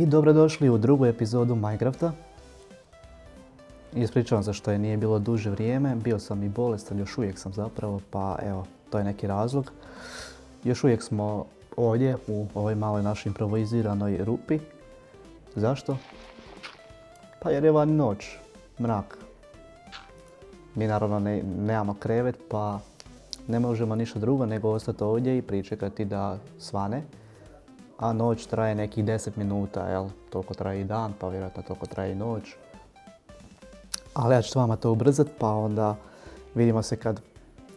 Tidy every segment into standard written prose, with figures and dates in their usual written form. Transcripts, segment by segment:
I dobrodošli u drugu epizodu Minecrafta. Ispričavam se što je nije bilo duže vrijeme, bio sam i bolestan, još uvijek sam zapravo, pa evo, to je neki razlog. Još uvijek smo ovdje u ovoj maloj našoj improviziranoj rupi. Zašto? Pa jer je van noć, mrak. Mi naravno nemamo krevet, pa ne možemo ništa drugo nego ostati ovdje i pričekati da svane. A noć traje nekih 10 minuta, jel? Toliko traje i dan, pa vjerojatno toliko traje i noć. Ali ja ću s vama to ubrzati, pa onda vidimo se kad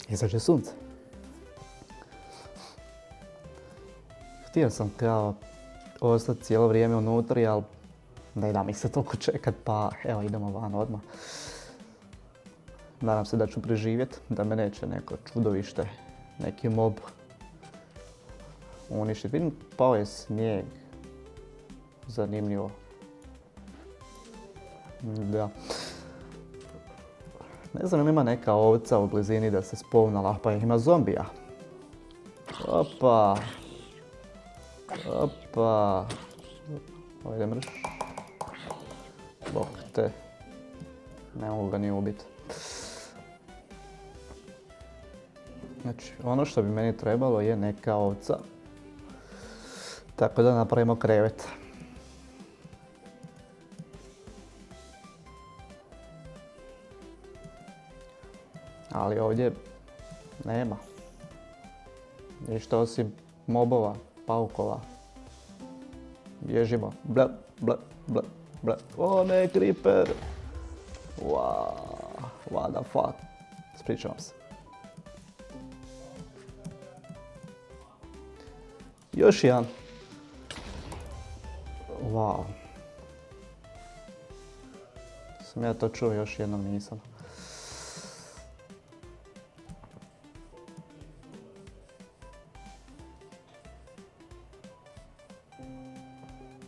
izađe sunce. Htio sam kao ostati cijelo vrijeme unutri, ali ne da mi se toliko čekat, pa evo idemo van odmah. Nadam se da ću preživjeti, da me neće neko čudovište, neki mob uništiti. Vidim, pao je snijeg. Zanimljivo. Da. Ne znam, ima neka ovca u blizini da se spavnala, pa ima zombija. Opa. Opa. Ovdje mrš. Bok te. Ne mogu ga ni ubiti. Znači, ono što bi meni trebalo je neka ovca. Tako da napravimo krevet. Ali ovdje nema ništa osim mobova, paukova. Bježimo. Bla, bla, bla, bla. O ne, creeper! Wow, what the fuck. Ispričavam se. Još jedan. Wow. Sam ja to čuo, još jednom nisam.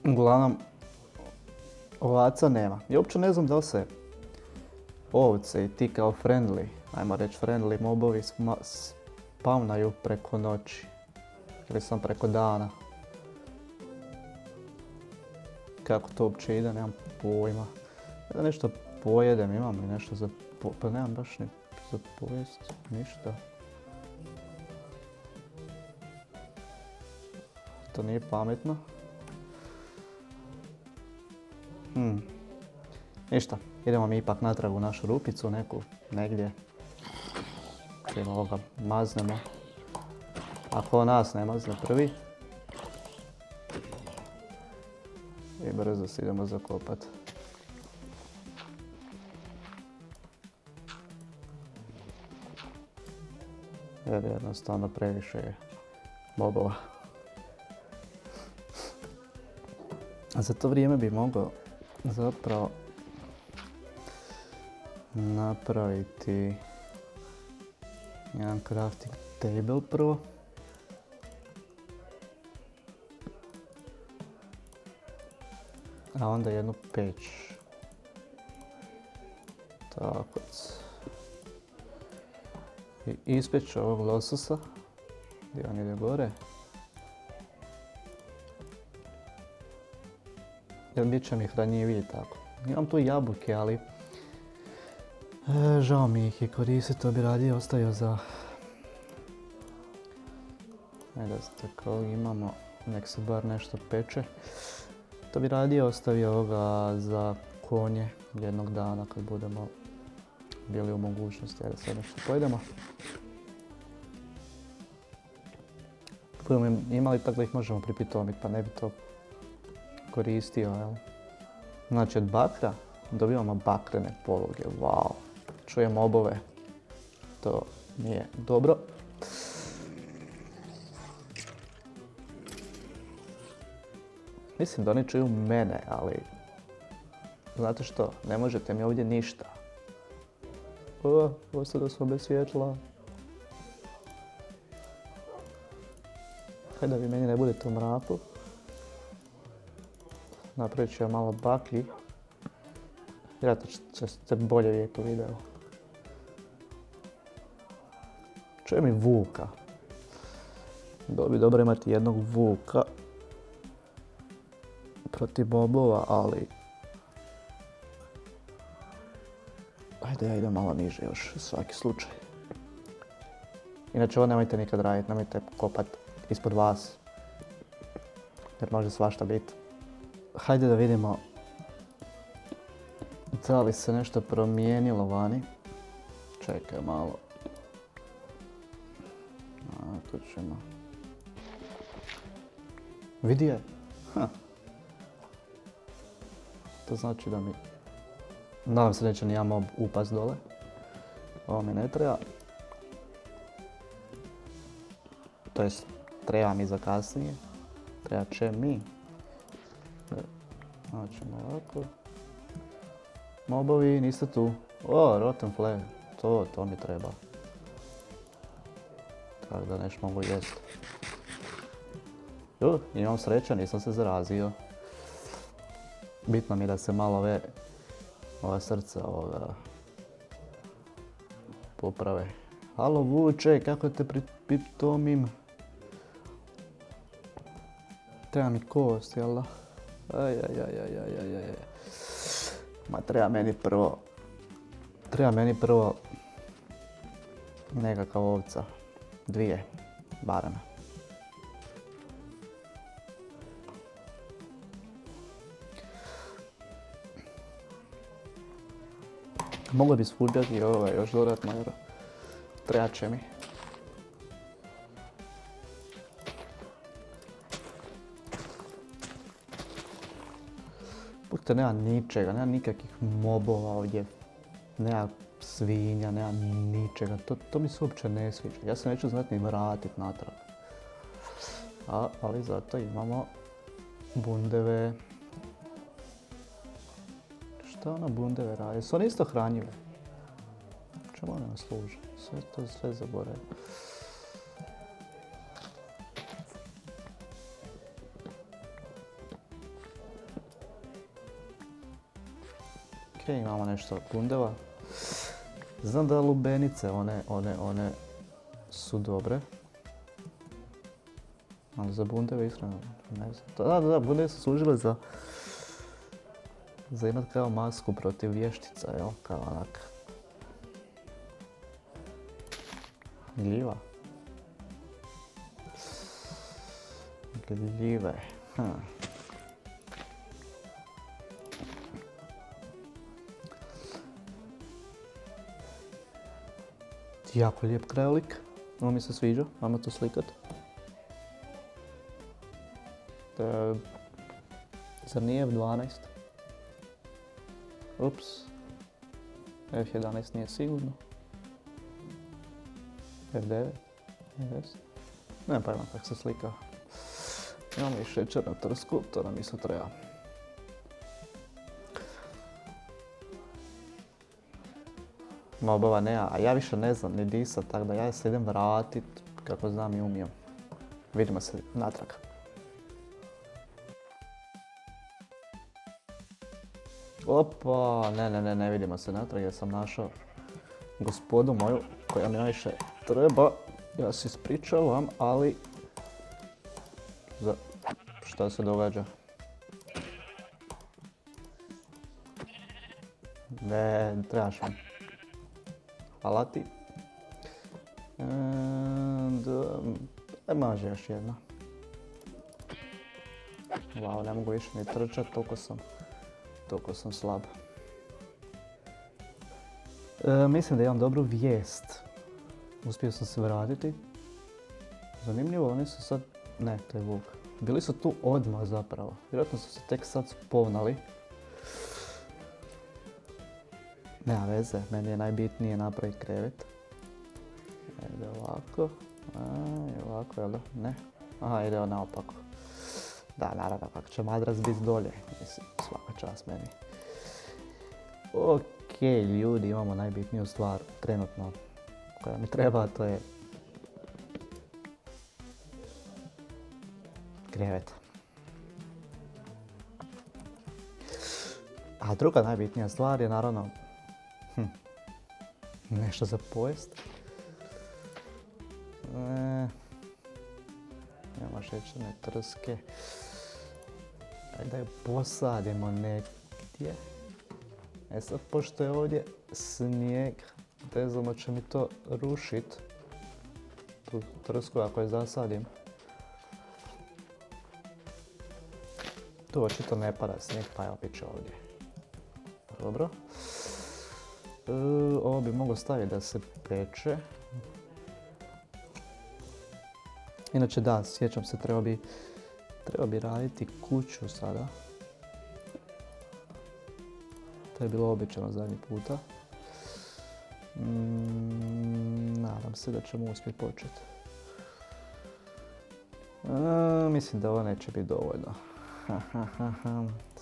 Uglavnom, ovaca nema. I uopće ne znam da li se ovce i ti kao friendly, ajmo reći friendly mobovi spavnaju preko noći. Ili sam preko dana. Kako to uopće ide, nemam pojma. Da nešto pojedem, imam li nešto za pa nemam baš ni za pojest, ništa. To nije pametno. Ništa, idemo mi ipak natrag u našu rupicu neku, negdje. Čim ovoga maznemo. Ako nas ne mazne prvi. I brzo se idemo zakopat. Jer jednostavno previše je mobova. A za to vrijeme bi mogao zapravo napraviti jedan crafting table prvo. A onda jednu peć. Tako. I ispeću ovog lososa. Gdje on ide gore. Jer bit će mi hranjiviji tako. Imam tu jabuke, ali žao mi ih je koristiti, to bi radije ostavio za... Ajde, tako imamo, nek se bar nešto peče. To bi radije ostavio ovoga za konje jednog dana kad budemo bili u mogućnosti. Ajde sad nešto pojedemo. Budemo imali tako da ih možemo pripitomiti, pa ne bi to koristio, jel? Znači od bakra dobivamo bakrene poluge, wow. Čujem mobove, to nije dobro. Mislim da oni čuju mene, ali znate što, ne možete mi ovdje ništa. Ostalo smo bez svjetla. Hajde da vi meni ne budete u mraku. Napravit ću ja malo baklji. Vjerojatno ćete bolje vidjeti u videu. Čujem i vuka. Bilo bi dobro imati jednog vuka. protiv mobova, ali... Ajde, ja idem malo niže još, svaki slučaj. Inače, ovo nemojte nikad raditi, nemojte kopat ispod vas. Jer može svašta biti. Hajde da vidimo da li se nešto promijenilo vani. Čekaj malo. Tu ćemo. Vidi je. To znači da mi... Nadam se neće ni ja mob upast dole. Ovo mi ne treba. To jest, treba mi za kasnije. Treba će mi. Znači ovako. Mobovi, niste tu. O, rotten flag. To mi treba. Tako da nešto mogu jest. Imam sreća, nisam se zarazio. Bitno mi da se malo ova srca poprave. Halo Vuče, kako te pritomim? Treba mi kost, jel da? Ajajajajajajaj. Ma treba meni prvo nekakav ovca. 2, barem. Mogu bi spuđati još dodatno jer treba će mi. Pukte, nema ničega, nema nikakvih mobova ovdje. Nema svinja, nema ničega. To mi se uopće ne sviđa. Ja se neću znati ni vratit natrag. Ali zato imamo bundeve. Šta ono bundeve radi? Su one isto hranjive? Čemu one nam služe? Sve zaboravim. Ok, imamo nešto od bundeva. Znam da lubenice, one su dobre. Ali za bundeve iskreno ne znam. Da, bundeve su služile za imat kao masku protiv vještica, jel? Kao onak. Gljiva. Gljive. Jako lijep krajolik. Ovo mi se sviđa, ajmo to slikat. Zar nije F12? Ups. F11 nije sigurno. F9? F10? Ne pojma kako se slika. Imamo i šećer na trsku, to nam isto treba. Mobova nema, a ja više ne znam ni disat, tako da ja se idem vratit kako znam i umijem. Vidimo se natrag. Opa, ne vidimo se natrag jer sam našao gospodu moju koja mi najviše treba. Ja se ispričavam, ali... Šta se događa? Ne, trebaš mi. Hvala ti. Može još jedna. Wow, ne mogu više ni trčat, toliko sam slab. Mislim da imam dobru vijest. Uspio sam se vratiti. Zanimljivo, oni su sad... Ne, to je vuk. Bili su tu odmah zapravo. Vjerojatno su se tek sad spovnali. Nema veze, meni je najbitnije napraviti krevet. Ide ovako. Ovako, jel da? Ne? Aha, ide naopako. Da, naravno, kako će madras biti dolje. Mislim, svaka čast meni. Ok, ljudi, imamo najbitniju stvar trenutno koja mi treba, a to je krevet. A druga najbitnija stvar je naravno nešto za pojest. Nema šećerne trske. Ajde da je posadimo negdje. E sad, pošto je ovdje snijeg, ne znamo će mi to rušit. Tu trsku ako je zasadim. Tu očito ne pada snijeg, pa evo bit će ovdje. Dobro. Ovo bi moglo staviti da se peče. Inače da, sjećam se, trebao bi raditi kuću sada. To je bilo obećano zadnji puta. Nadam se da ćemo uspjeti početi. Mislim da ovo neće biti dovoljno.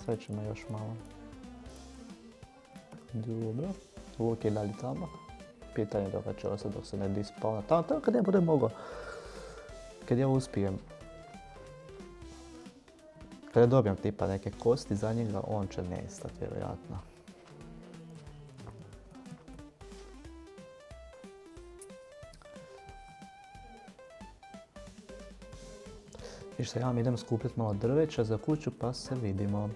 Sve ćemo još malo. Dobro. Luk je dalje tamo. Pitanje dok će ostati dok se ne dispavna. Tamo kad ja budem mogao. Kad ja uspijem. Kad ja dobijem tipa neke kosti za njega, on će nestati vjerojatno. I što ja vam idem skupiti malo drveća za kuću pa se vidimo.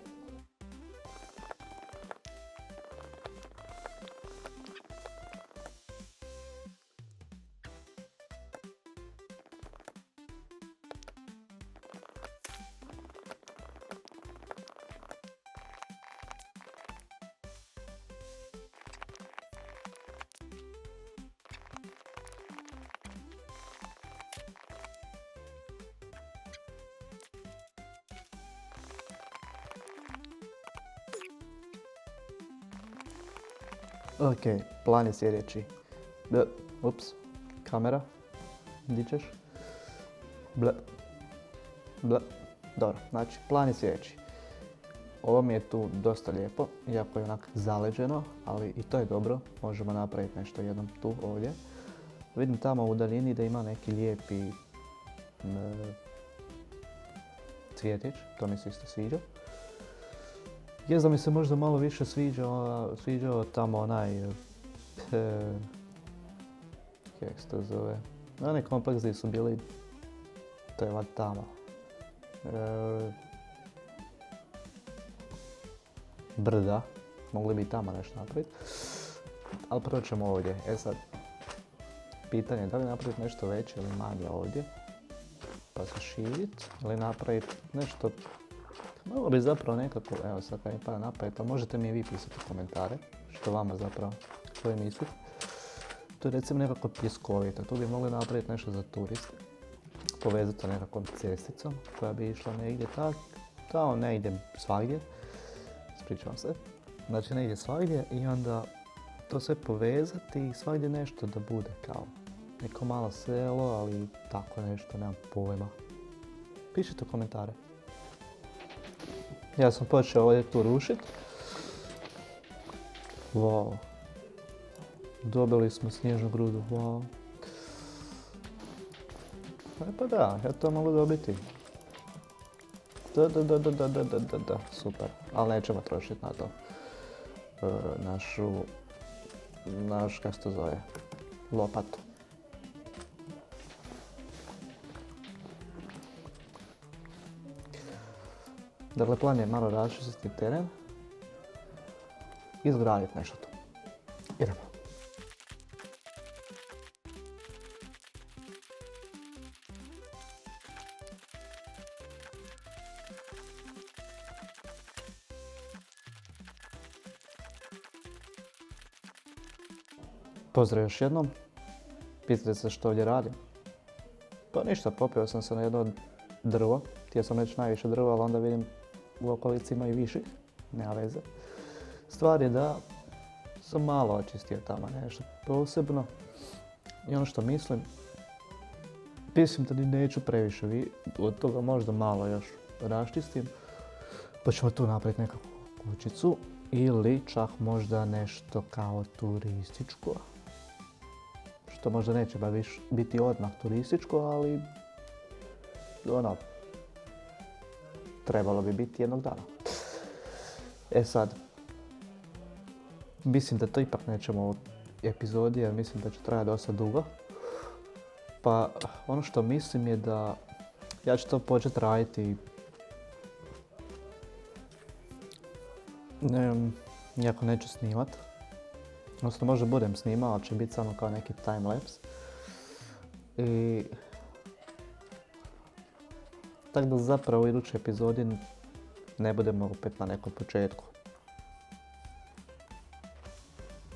Ok, plan je sljedeći. Ups, kamera. Di ćeš? Dobro, znači plan je sljedeći. Ovo mi je tu dosta lijepo, iako je onak zaleđeno, ali i to je dobro. Možemo napraviti nešto jednom tu, ovdje. Vidim tamo u daljini da ima neki lijepi cvjetić, to mi se isto sviđa. Jest da mi se možda malo više sviđao tamo onaj, kako se to zove, onaj kompleks gdje su bili, to je tamo. Brda, mogli bi tamo nešto napraviti, ali prvo ćemo ovdje. E sad, pitanje je da li napraviti nešto veće ili manje ovdje, pa se širiti, ili napraviti nešto. Malo bi zapravo nekako, evo sad kad mi pada na pamet, ali možete mi i vi pisati u komentare, što vama zapravo, što vi mislite. To je recimo nekako pjeskovito, tu bi mogli napraviti nešto za turiste, povezati to nekakvom cesticom koja bi išla negdje tamo negdje svagdje, ispričavam se, znači negdje svagdje i onda to sve povezati i svagdje nešto da bude kao neko malo selo, ali tako nešto, nemam pojma. Pišite u komentare. Ja sam počeo ovdje tu rušiti. Wow. Dobili smo snježnu grudu, wow. E pa da, ja to mogu dobiti. Da, super. Ali nećemo trošiti na to. Kako se to zove, lopatu. Dakle, plan je malo raščistiti teren i izgraditi nešto tu. Idemo. Pozdrav još jednom. Pitate se što ovdje radim. Pa ništa, popeo sam se na jedno drvo. Htio sam reći najviše drva, ali onda vidim u okolici ima i viših, nema veze. Stvar je da sam malo očistio tamo nešto posebno. I ono što mislim da ni neću previše od toga možda malo još raščistim. Pa ćemo tu napraviti nekakvu kućicu ili čak možda nešto kao turističko. Što možda neće baš biti odmah turističko, ali ono, trebalo bi biti jednog dana. E sad, mislim da to ipak nećemo u epizodi jer mislim da će trajati dosta dugo. Pa ono što mislim je da ja ću to početi raditi Iako neću snimat. Odnosno možda budem snimao, ali će biti samo kao neki timelapse. I... Tako da zapravo u idućoj epizodi ne budemo opet na nekom početku.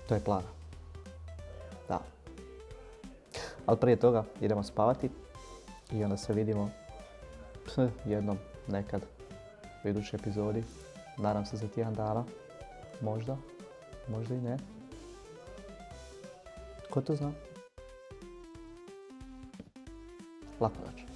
To je plan. Da. Ali prije toga idemo spavati i onda se vidimo jednom nekad u idućoj epizodi. Nadam se za tjedan dana. Možda. Možda i ne. Ko to zna? Laku noć.